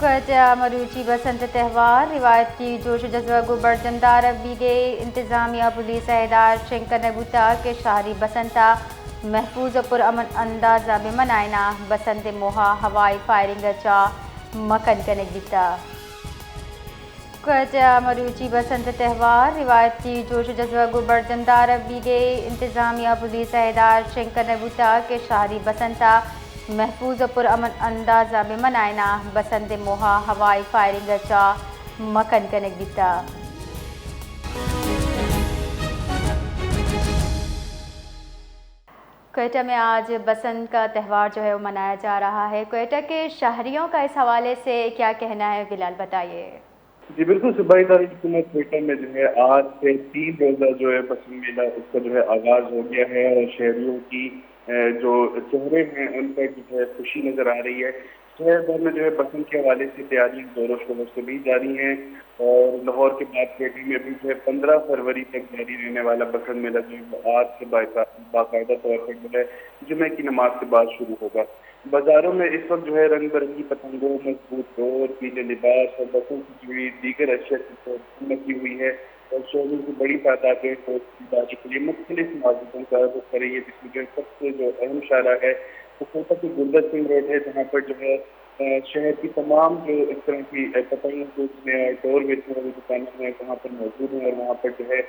کوئٹہ مروچی بسنت تہوار روایت کی جوش و جذبہ کو بردمدار بھی گئی انتظامیہ پولیس اہدار شنکر نبوتا کے شہری بسنتا محفوظ و پرامن اندازہ میں منائنا بسنت موہا ہوائی فائرنگ چا مکن کنک دیتا کوئٹہ مروچی بسنت تہوار روایت کی جوش و جذبہ کو بردمدار بھی گئی انتظامیہ پولیس اہدار شنکر نبوتا کے شہری بسنتا محفوظ و پرامن اندازہ میں منائنا بسنت موہا ہوائی فائرنگ چا مکن کنک دیتا کوئٹہ میں آج بسنت کا تہوار جو ہے وہ منایا جا رہا ہے کوئٹہ کے شہریوں کا اس حوالے سے کیا کہنا ہے بلال بتائیے جی بالکل صوبائی دارالحکومت کوئٹہ میں جو ہے آج سے 3 روزہ جو ہے بسنت میلہ اس کا جو ہے آغاز ہو گیا ہے اور شہریوں کی جو چہرے ہیں ان پر جو ہے خوشی نظر آ رہی ہے شہر بھر میں جو ہے بسنت کے حوالے سے تیاریاں زور و شور سے بھی جاری ہیں اور لاہور کے بعد کوئٹہ میں بھی جو ہے 15 فروری تک جاری رہنے والا بسنت میلہ جو ہے آج سے باقاعدہ طور پر جو ہے جمعہ کی نماز کے بعد شروع ہوگا بازاروں میں اس وقت جو ہے رنگ برنگی پتنگوں مضبوط ڈور پیلے لباس اور بسوں کی جڑی دیگر اشیاء کی لگی ہوئی ہے اور شہریوں کی بڑی تعداد ہے خریداری کے لیے مختلف معذرتوں کا رخ کر رہی ہے جس میں جو سب سے جو اہم شاہراہ ہے وہ کوئٹہ کی گلزر سنگھ روڈ ہے جہاں پر جو ہے شہر کی تمام جو اس طرح کی پتنگ بیچنے اور ڈور بیچنے والی دکانیں ہیں وہاں پر موجود ہیں اور وہاں پر جو ہے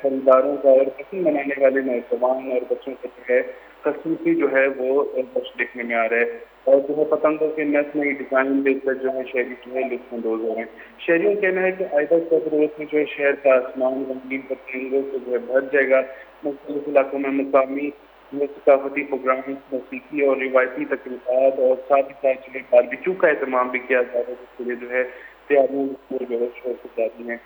خریداروں کا اور پسند منانے والے نوجوان اور بچوں کا جو ہے خصوصی جو ہے وہ بش دیکھنے میں آ رہا ہے اور جو ہے پتنگوں کے نس نئی ڈیزائن دیکھ کر جو ہے شہری جو ہے لطف اندوز ہو رہے ہیں شہریوں کا کہنا ہے کہ آئندہ صد روز میں جو ہے شہر کا آسمان رنگین پتنگوں سے جو ہے بھر جائے گا مختلف علاقوں میں مقامی ثقافتی پروگرام موسیقی اور روایتی تقریبات اور ساتھ ہی ساتھ جو ہے باربیکیو کا اہتمام بھی کیا جا رہا ہے جس کے لیے جو ہے تیاریاں جو ہے شہر سے جاتی ہیں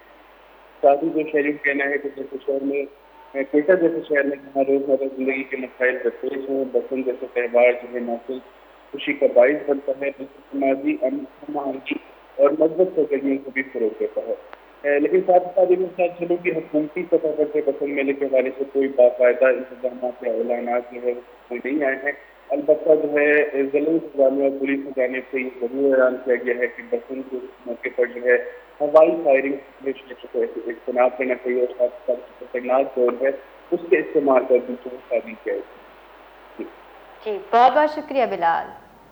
ساتھ ہی جو شہریوں کا کہنا ہے کہ جیسے شہر میں کوئٹہ جیسے شہر میں جہاں روزمرہ زندگی کے مسائل درپیش ہیں بسنت جیسے تہوار جو ہے نہ صرف خوشی کا باعث بنتا ہے بلکہ سماجی امن آہنگی اور مثبت سرگرمیوں کو بھی فروغ دیتا ہے لیکن ساتھ ہی ساتھ یہ ساتھ چلو کہ حکومتی سطح پر سے بسنت میلے کے حوالے سے کوئی باقاعدہ انتظامات یا اعلانات جو ہے وہ نہیں آئے ہیں البتہ جو ہے ضلع انتظامیہ اور پولیس کی جانب سے یہ ضرور اعلان کیا گیا ہے کہ بسنت کے موقع پر جو ہے ہوائی فائرنگ کو اجتناب کرنا چاہیے اور ساتھ ساتھ خطرناک دور ہے اس کے استعمال پر بھی جو ہے تعلیم کیا جی بہت بہت شکریہ بلال